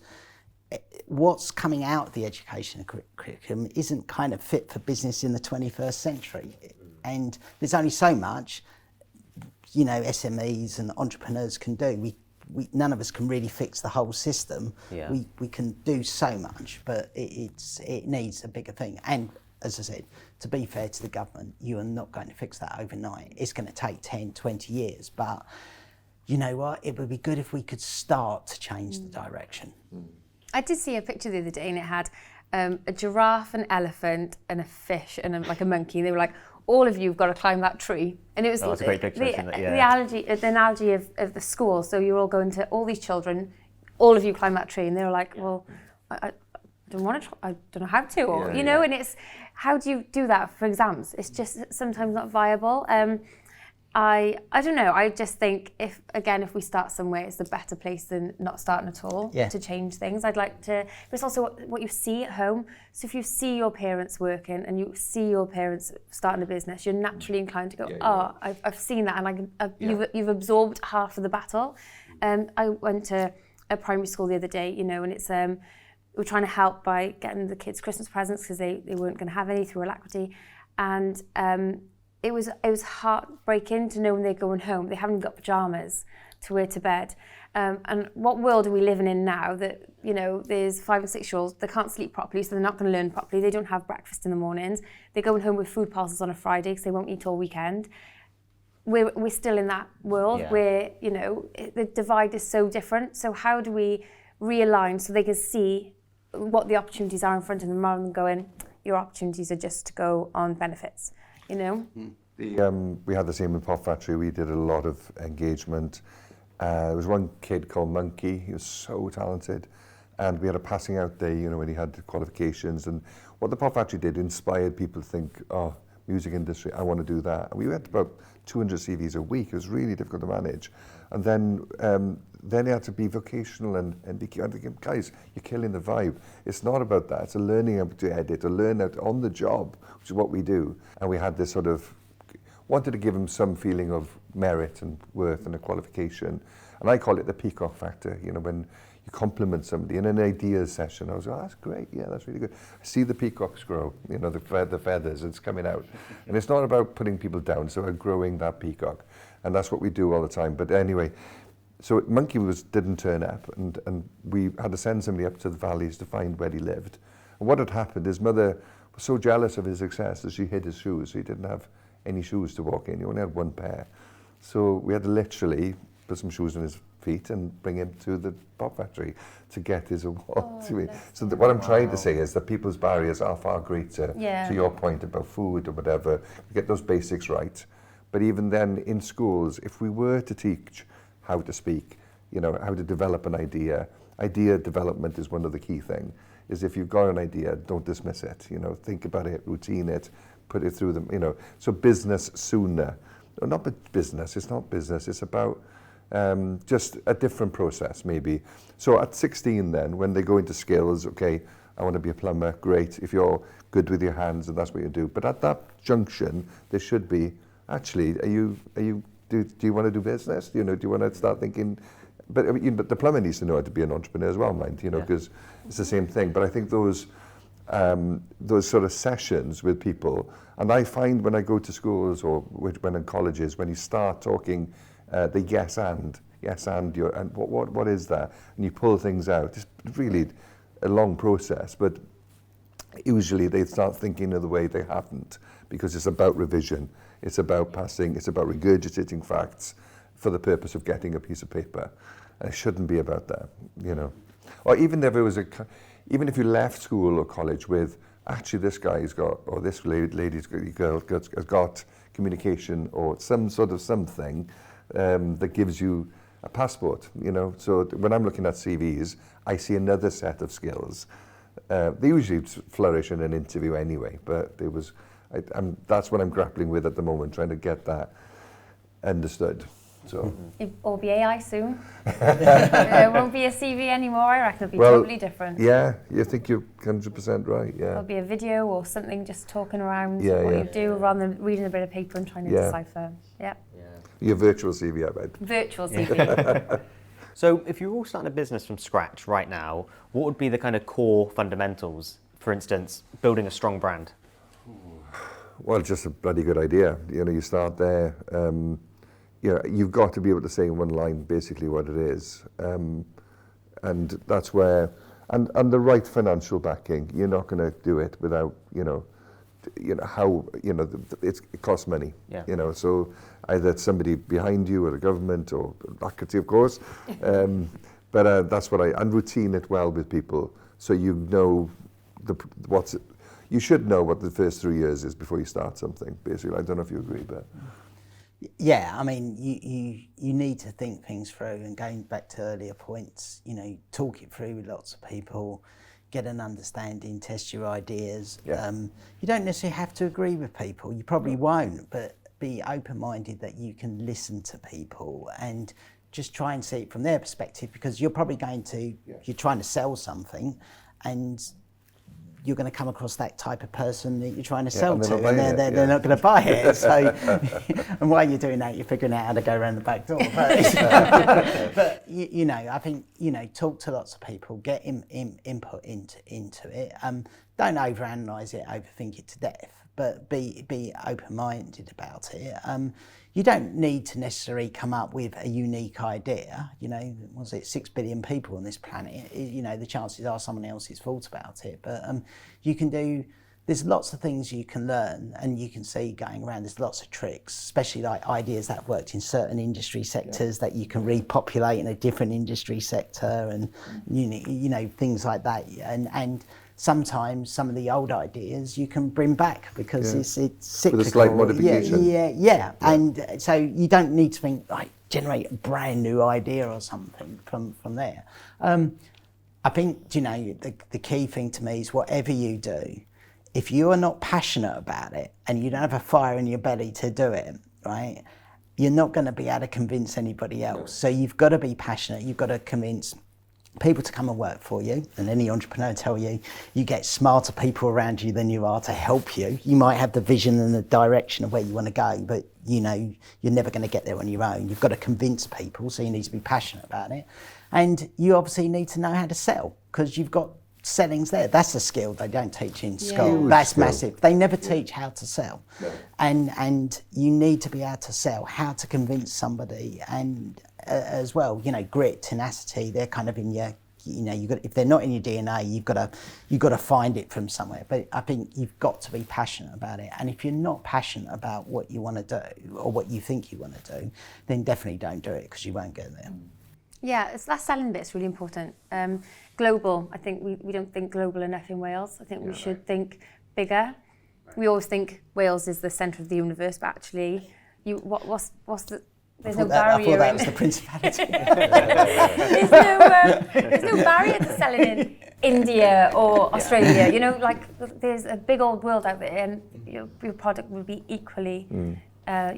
S2: what's coming out of the education curriculum isn't kind of fit for business in the 21st century. And there's only so much, you know, SMEs and entrepreneurs can do. None of us can really fix the whole system. We can do so much, but it needs a bigger thing. And as I said, to be fair to the government, you are not going to fix that overnight. It's going to take 10, 20 years. But you know what? It would be good if we could start to change the direction.
S3: I did see a picture the other day, and it had a giraffe, an elephant, and a fish, and like a monkey. And they were like, all of you've got to climb that tree. And it was
S1: that's a great picture,
S3: the analogy of the school. So you're all going to, all these children, all of you climb that tree. And they were like, well, I don't want to, I don't know how to, or, you know, and it's, how do you do that for exams? It's just sometimes not viable. I don't know, I just think if we start somewhere, it's a better place than not starting at all to change things. I'd like to, but it's also what you see at home. So if you see your parents working and you see your parents starting a business, you're naturally inclined to go, I've seen that, and you've absorbed half of the battle. I went to a primary school the other day, you know, and it's, we're trying to help by getting the kids Christmas presents because they weren't going to have any through Alacrity. And it was heartbreaking to know when they're going home, they haven't got pyjamas to wear to bed. And what world are we living in now that, you know, there's 5 and 6 year olds, they can't sleep properly, so they're not going to learn properly. They don't have breakfast in the mornings. They're going home with food parcels on a Friday because they won't eat all weekend. we're still in that world where, the divide is so different. So how do we realign so they can see what the opportunities are in front of them rather than going, your opportunities are just to go on benefits, We
S4: had the same in Pop Factory. We did a lot of engagement. There was one kid called Monkey. He was so talented. And we had a passing out day, when he had the qualifications. And what the Pop Factory did inspired people to think, oh, music industry, I want to do that. And we had about 200 CVs a week. It was really difficult to manage. And then you had to be vocational and be, I'm thinking, guys, you're killing the vibe. It's not about that. It's a learning how to edit, to learn out on the job, which is what we do. And we had this sort of, wanted to give them some feeling of merit and worth and a qualification. And I call it the peacock factor, when you compliment somebody in an ideas session. I was like, oh, that's great, yeah, that's really good. I see the peacocks grow, the feathers, it's coming out. And it's not about putting people down, it's about growing that peacock. And that's what we do all the time. But anyway, so Monkey didn't turn up, and we had to send somebody up to the valleys to find where he lived. And what had happened, his mother was so jealous of his success that she hid his shoes, so he didn't have any shoes to walk in, he only had one pair. So we had to literally put some shoes on his feet and bring him to the Pop Factory to get his award. So what I'm trying to say is that people's barriers are far greater, to your point about food or whatever, we get those basics right. But even then in schools, if we were to teach how to speak, how to develop an idea development is one of the key things, is if you've got an idea, don't dismiss it, think about it, routine it, put it through them, so business sooner. No, not business, it's not business, it's about just a different process maybe. So at 16 then, when they go into skills, okay, I want to be a plumber, great, if you're good with your hands and that's what you do. But at that junction, there should be, actually, do you want to do business? Do you want to start thinking, but the plumber needs to know how to be an entrepreneur as well, mind, because it's the same thing. But I think those sort of sessions with people, and I find when I go to schools or when in colleges, when you start talking the yes and what is that, and you pull things out, it's really a long process, but usually they start thinking of the way they haven't, because it's about revision, it's about passing, it's about regurgitating facts for the purpose of getting a piece of paper, and it shouldn't be about that, or even if you left school or college with, actually this guy's got, or this girl has got communication or some sort of something that gives you a passport, So when I'm looking at CVs, I see another set of skills. They usually flourish in an interview anyway, but that's what I'm grappling with at the moment, trying to get that understood. So
S3: it'll be AI soon. It won't be a CV anymore. I reckon it'll be totally different.
S4: Yeah, you think you're 100% right. Yeah.
S3: There'll be a video or something just talking around what you do rather than reading a bit of paper and trying to decipher. Yeah.
S4: Your virtual CV, I bet.
S3: Virtual CV.
S1: So if you're all starting a business from scratch right now, what would be the kind of core fundamentals? For instance, building a strong brand.
S4: Well, just a bloody good idea. You start there. You've got to be able to say in one line basically what it is, and that's where, and the right financial backing. You're not going to do it without it costs money. So either somebody behind you or the government or Alacrity, of course, but that's what and routine it well with people, so you know you should know what the first 3 years is before you start something. Basically, I don't know if you agree, but.
S2: Yeah, I mean, you need to think things through, and going back to earlier points, talk it through with lots of people, get an understanding, test your ideas.
S4: Yeah.
S2: You don't necessarily have to agree with people, you probably won't, but be open-minded that you can listen to people and just try and see it from their perspective, because you're probably you're trying to sell something, and you're going to come across that type of person that you're trying to sell to, and they're not going to buy it. So, and while you're doing that, you're figuring out how to go around the back door. But I think talk to lots of people, get input into it. Don't overanalyze it, overthink it to death, but be open-minded about it. You don't need to necessarily come up with a unique idea. 6 billion people on this planet? The chances are someone else has thought about it. But you can do there's lots of things you can learn, and you can see going around. There's lots of tricks, especially like ideas that have worked in certain industry sectors that you can repopulate in a different industry sector, and you know things like that. And sometimes some of the old ideas you can bring back because it's cyclical.
S4: With a slight modification.
S2: Yeah. And so you don't need to think like generate a brand new idea or something from there. I think, you know, the key thing to me is whatever you do, if you are not passionate about it and you don't have a fire in your belly to do it, right, you're not going to be able to convince anybody else. So you've got to be passionate. You've got to convince people to come and work for you. And any entrepreneur tell you, you get smarter people around you than you are to help you. You might have the vision and the direction of where you want to go, but you know, you're never going to get there on your own. You've got to convince people, so you need to be passionate about it. And you obviously need to know how to sell, because you've got sellings there. That's a skill they don't teach in school. That's massive. They never teach how to sell. No. And you need to be able to sell, how to convince somebody, and as well, you know, grit, tenacity, they're kind of in your, you know, if they're not in your DNA, you've got to find it from somewhere. But I think you've got to be passionate about it. And if you're not passionate about what you want to do or what you think you want to do, then definitely don't do it, because you won't get there.
S3: Yeah, that selling bit's really important. Global, I think we don't think global enough in Wales. I think we should think bigger. We always think Wales is the centre of the universe, but actually, what's the... There's no barrier.
S2: I thought that was the principality.
S3: There's no barrier to selling in India or Australia. You know, like there's a big old world out there, and your product will be equally. You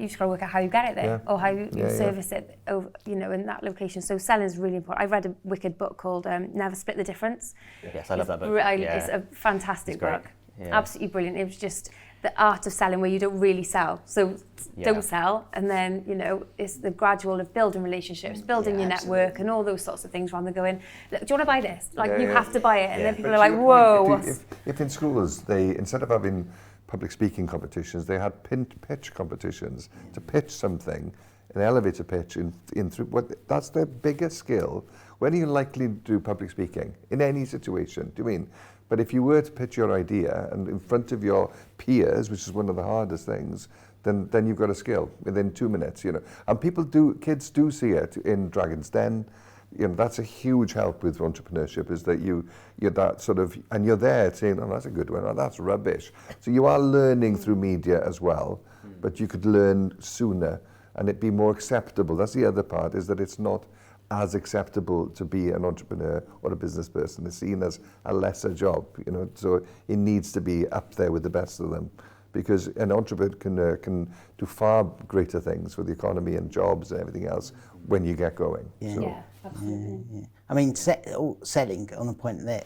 S3: just got to work out how you get it there, or how you service it over, you know, in that location. So selling is really important. I read a wicked book called Never Split the Difference.
S1: Yes, I love that book.
S3: It's a fantastic book. Yeah. Absolutely brilliant. It was just the art of selling where you don't really sell. So don't sell, and then, you know, it's the gradual of building relationships, building your network, and all those sorts of things rather than going, look, do you want to buy this? Like, you have to buy it. And then people are like, whoa.
S4: If in schools, they, instead of having public speaking competitions, they had pitch competitions to pitch something, an elevator pitch in through that's their biggest skill. When are you likely to do public speaking? In any situation, do you mean? But if you were to pitch your idea and in front of your peers, which is one of the hardest things, then you've got a skill within 2 minutes, you know. And kids do see it in Dragon's Den. You know, that's a huge help with entrepreneurship, is that you're that sort of, and you're there saying, oh, that's a good one, oh, that's rubbish. So you are learning through media as well, but you could learn sooner and it be more acceptable. That's the other part, is that it's not as acceptable to be an entrepreneur or a business person. It's seen as a lesser job, you know, so it needs to be up there with the best of them, because an entrepreneur can do far greater things for the economy and jobs and everything else when you get going.
S3: Yeah, absolutely.
S2: Yeah. I mean, selling, on the point that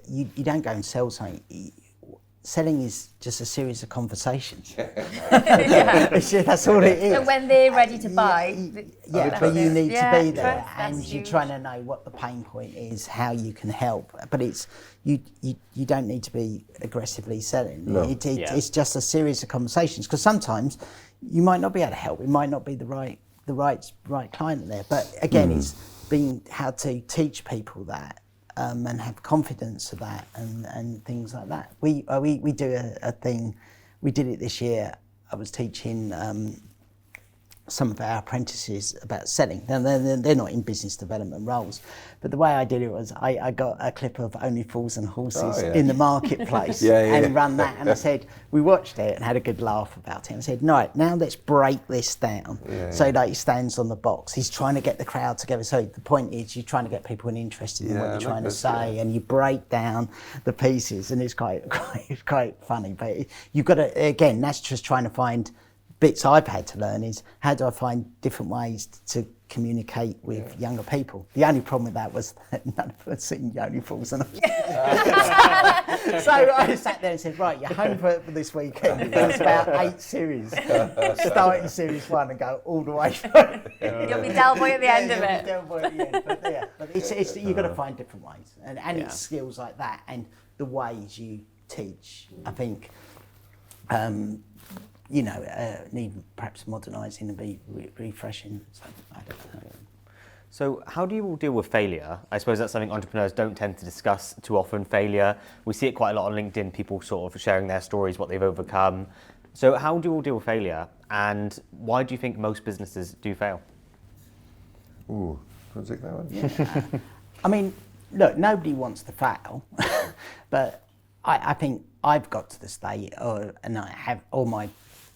S2: you don't go and sell something. Selling is just a series of conversations. That's all it is.
S3: So when they're ready to buy,
S2: but you need to be there, and you're trying to know what the pain point is, how you can help. But it's you don't need to be aggressively selling.
S4: No.
S2: It's just a series of conversations, because sometimes you might not be able to help. It might not be the right client there. But again, it's being how to teach people that. And have confidence of that, and things like that. We do a thing. We did it this year. I was teaching some of our apprentices about selling. Now, they're not in business development roles, but the way I did it was I got a clip of Only Fools and Horses in the marketplace and ran that. And I said, we watched it and had a good laugh about it. And I said, right, now let's break this down. So that he stands on the box. He's trying to get the crowd together. So the point is, you're trying to get people interested in what you're trying to say, and you break down the pieces, and it's quite funny. But you've got to, again, that's just trying to find bits I've had to learn, is how do I find different ways to communicate with younger people. The only problem with that was that none of us seen Only Fools and Horses. So I sat there and said, right, you're home for this weekend. There's about 8 series. Starting series 1 and go all the way through.
S3: You'll be Del Boy at the end of it.
S2: Del Boy at the end. But it's you've got to find different ways. And it's skills like that, and the ways you teach, I think, need perhaps modernising and be refreshing. So I don't know.
S1: So how do you all deal with failure? I suppose that's something entrepreneurs don't tend to discuss too often, failure. We see it quite a lot on LinkedIn, people sort of sharing their stories, what they've overcome. So how do you all deal with failure, and why do you think most businesses do fail?
S4: Ooh, can I take that one?
S2: Yeah. I mean, look, nobody wants to fail, but I think I've got to the state, and I have, all my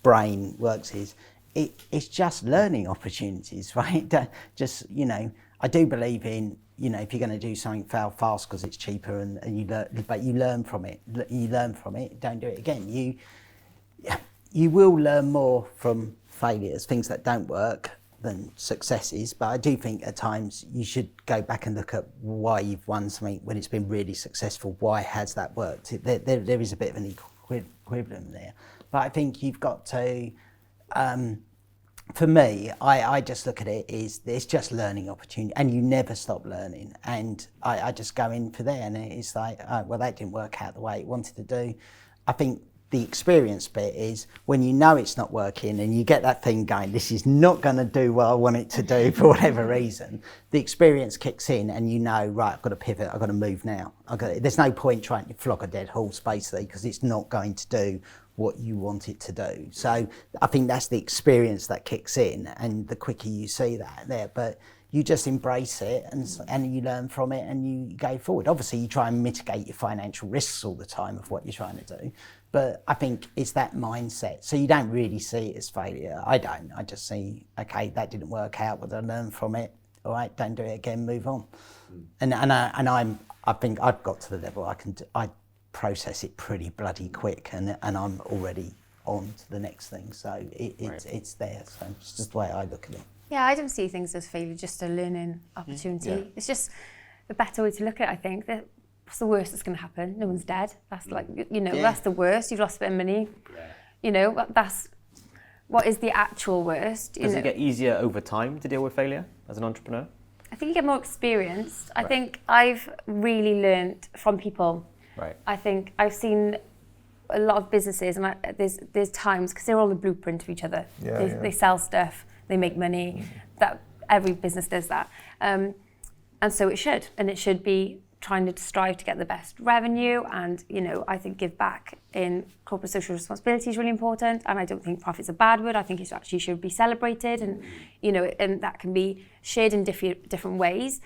S2: brain works is, it's just learning opportunities, right? Just, I do believe in, if you're going to do something, fail fast because it's cheaper, and you learn, but you learn from it. You learn from it, don't do it again. You will learn more from failures, things that don't work, than successes, but I do think at times you should go back and look at why you've won something when it's been really successful. Why has that worked? There is a bit of an equilibrium there, but I think you've got to, for me, I just look at it as it's just learning opportunity, and you never stop learning, and I just go in for there, and it's like, well, that didn't work out the way it wanted to do. I think the experience bit is when you know it's not working and you get that thing going, this is not going to do what I want it to do for whatever reason, the experience kicks in and you know, right, I've got to pivot, I've got to move now. There's no point trying to flog a dead horse basically, because it's not going to do what you want it to do. So I think that's the experience that kicks in, and the quicker you see that there, but you just embrace it and you learn from it and you go forward. Obviously you try and mitigate your financial risks all the time of what you're trying to do, but I think it's that mindset. So you don't really see it as failure. I don't. I just see, okay, that didn't work out, but I learned from it. All right, don't do it again, move on. I think I've got to the level I process it pretty bloody quick, and I'm already on to the next thing. So it's there. So it's just the way I look at it.
S3: Yeah, I don't see things as failure, just a learning opportunity. Yeah. It's just a better way to look at it, I think. What's the worst that's going to happen? No one's dead. That's like, that's the worst. You've lost a bit of money. Yeah. That's what is the actual worst.
S1: Does it get easier over time to deal with failure as an entrepreneur?
S3: I think you get more experienced. I think I've really learned from people.
S1: Right.
S3: I think I've seen a lot of businesses, and there's times, because they're all the blueprint of each other. They sell stuff, they make money. That every business does that, and so it should be trying to strive to get the best revenue, and I think give back in corporate social responsibility is really important, and I don't think profit's a bad word. I think it actually should be celebrated, and and that can be shared in different ways.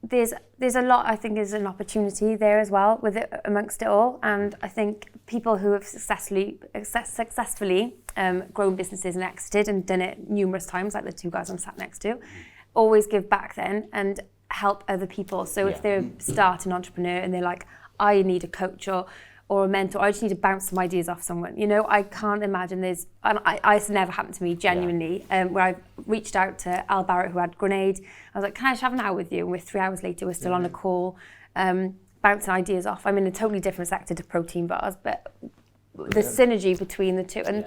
S3: There's a lot, I think, is an opportunity there as well with it, amongst it all, and I think people who have successfully grown businesses and exited and done it numerous times, like the two guys I'm sat next to, always give back then and help other people. So if they're starting entrepreneur and they're like, I need a coach or a mentor, I just need to bounce some ideas off someone. I can't imagine it's never happened to me, genuinely, where I reached out to Al Barrett, who had Grenade. I was like, can I just have an hour with you? And we're 3 hours later, we're still on a call, bouncing ideas off. I'm in a totally different sector to protein bars, but the synergy between the two, and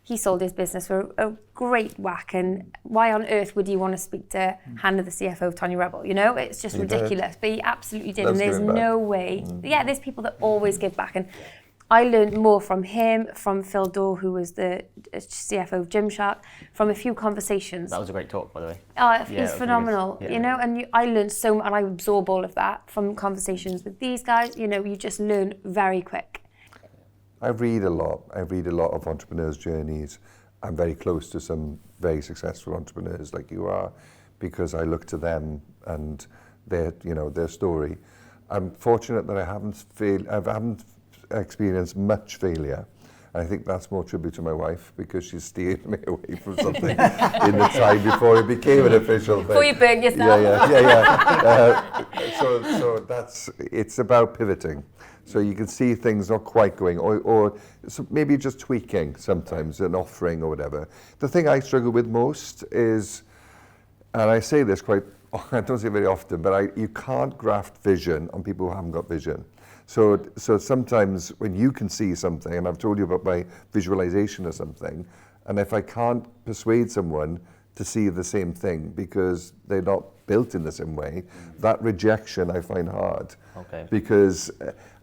S3: he sold his business for a great whack, and why on earth would you want to speak to Hannah, the CFO of Tony Rebel? It's just ridiculous, but he absolutely did.
S4: Loves
S3: and there's
S4: giving back.
S3: no way. There's people that always give back, and I learned more from him, from Phil Dorr, who was the CFO of Gymshark, from a few conversations.
S1: That was a great talk, by the way.
S3: He's phenomenal, and I learned so much, and I absorb all of that from conversations with these guys. You just learn very quick.
S4: I read a lot. I read a lot of entrepreneurs' journeys. I'm very close to some very successful entrepreneurs like you are, because I look to them and their story. I'm fortunate that I haven't experienced much failure. I think that's more tribute to my wife, because she steered me away from something in the time before it became an official thing.
S3: Before you burn yourself.
S4: So it's about pivoting. So you can see things not quite going, or so maybe just tweaking sometimes, an offering or whatever. The thing I struggle with most is, and I say this I don't say it very often, but you can't graft vision on people who haven't got vision. So sometimes when you can see something, and I've told you about my visualization of something, and if I can't persuade someone to see the same thing because they're not built in the same way, that rejection I find hard.
S1: Okay.
S4: Because,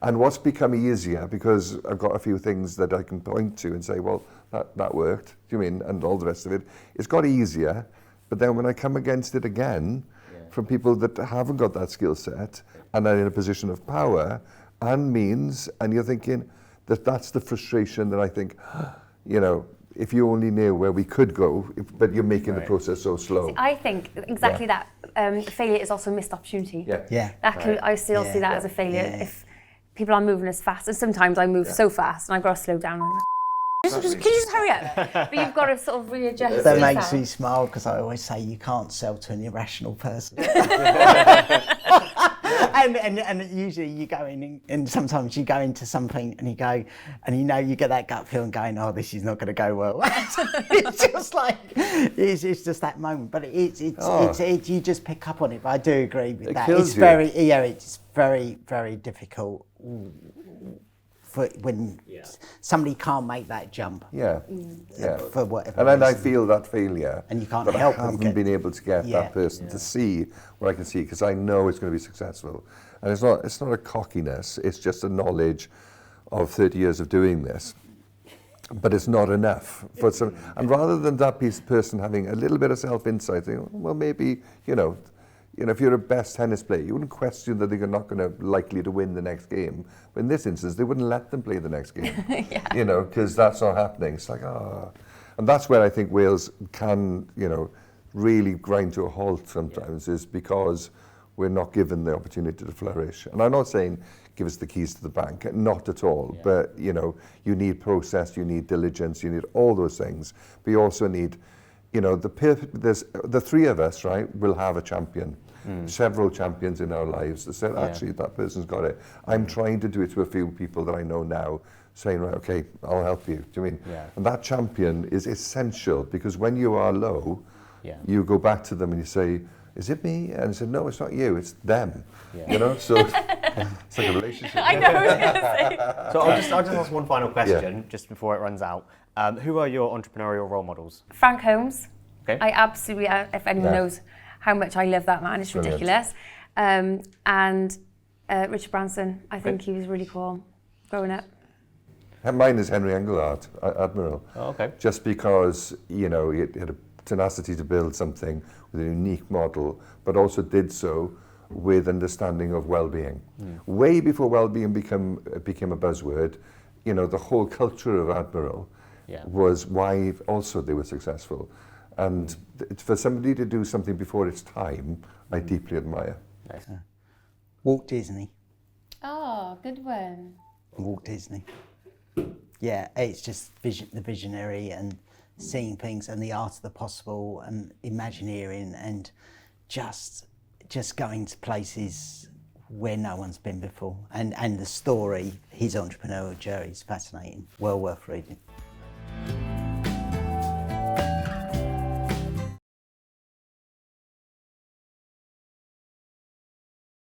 S4: and what's become easier, because I've got a few things that I can point to and say, well, that worked, do you mean, and all the rest of it, it's got easier But then when I come against it again, from people that haven't got that skill set and are in a position of power and means, and you're thinking that's the frustration that I think, you know, if you only knew where we could go, but you're making the process so slow.
S3: I think exactly that. Failure is also a missed opportunity. I still see that as a failure. If people are moving as fast, and sometimes I move so fast and I've got to slow down. Can you just hurry up? But you've got to sort of readjust.
S2: That makes me smile because I always say you can't sell to an irrational person. and usually you go in and sometimes you go into something and you go and you know you get that gut feeling going, oh, this is not going to go well. It's just like it's just that moment. But it's you just pick up on it. But I do agree with that. It's very it's very, very difficult for when somebody can't make that jump. For whatever
S4: and then
S2: reason.
S4: I feel that failure.
S2: And you can't
S4: but
S2: help
S4: I haven't been able to get that person to see what I can see, because I know it's going to be successful. And it's not a cockiness, it's just a knowledge of 30 years of doing this. But it's not enough for some. And rather than that person having a little bit of self-insight, thinking, well, maybe, you know, if you're a best tennis player, you wouldn't question that they're not going to likely to win the next game. But in this instance, they wouldn't let them play the next game, you know, because that's not happening. It's like, and that's where I think Wales can, you know, really grind to a halt sometimes, is because we're not given the opportunity to flourish. And I'm not saying give us the keys to the bank, not at all. But, you know, you need process, you need diligence, you need all those things. But you also need, you know, there's the three of us, right, will have a champion. Several champions in our lives that said, actually, that person's got it. I'm trying to do it to a few people that I know now, saying, right, okay, I'll help you. Do you mean? And that champion is essential, because when you are low, you go back to them and you say, is it me? And I said, no, it's not you, it's them. You know, so it's like a relationship.
S3: I know what I was going to say.
S1: So I'll just ask one final question just before it runs out. Who are your entrepreneurial role models?
S3: Frank Holmes.
S1: Okay.
S3: I absolutely, if anyone knows how much I love that man, it's ridiculous. And Richard Branson, I think he was really cool growing up.
S4: Mine is Henry Engelhardt, Admiral.
S1: Oh, okay.
S4: Just because, you know, he had a tenacity to build something with a unique model, but also did so with understanding of well-being. Way before well-being became a buzzword, you know, the whole culture of Admiral was why also they were successful. And for somebody to do something before its time, I deeply admire.
S1: Nice.
S2: Walt Disney.
S3: Oh, good one.
S2: Walt Disney. Yeah, it's just the visionary and seeing things and the art of the possible and Imagineering and just going to places where no one's been before. And the story, his entrepreneurial journey is fascinating. Well worth reading.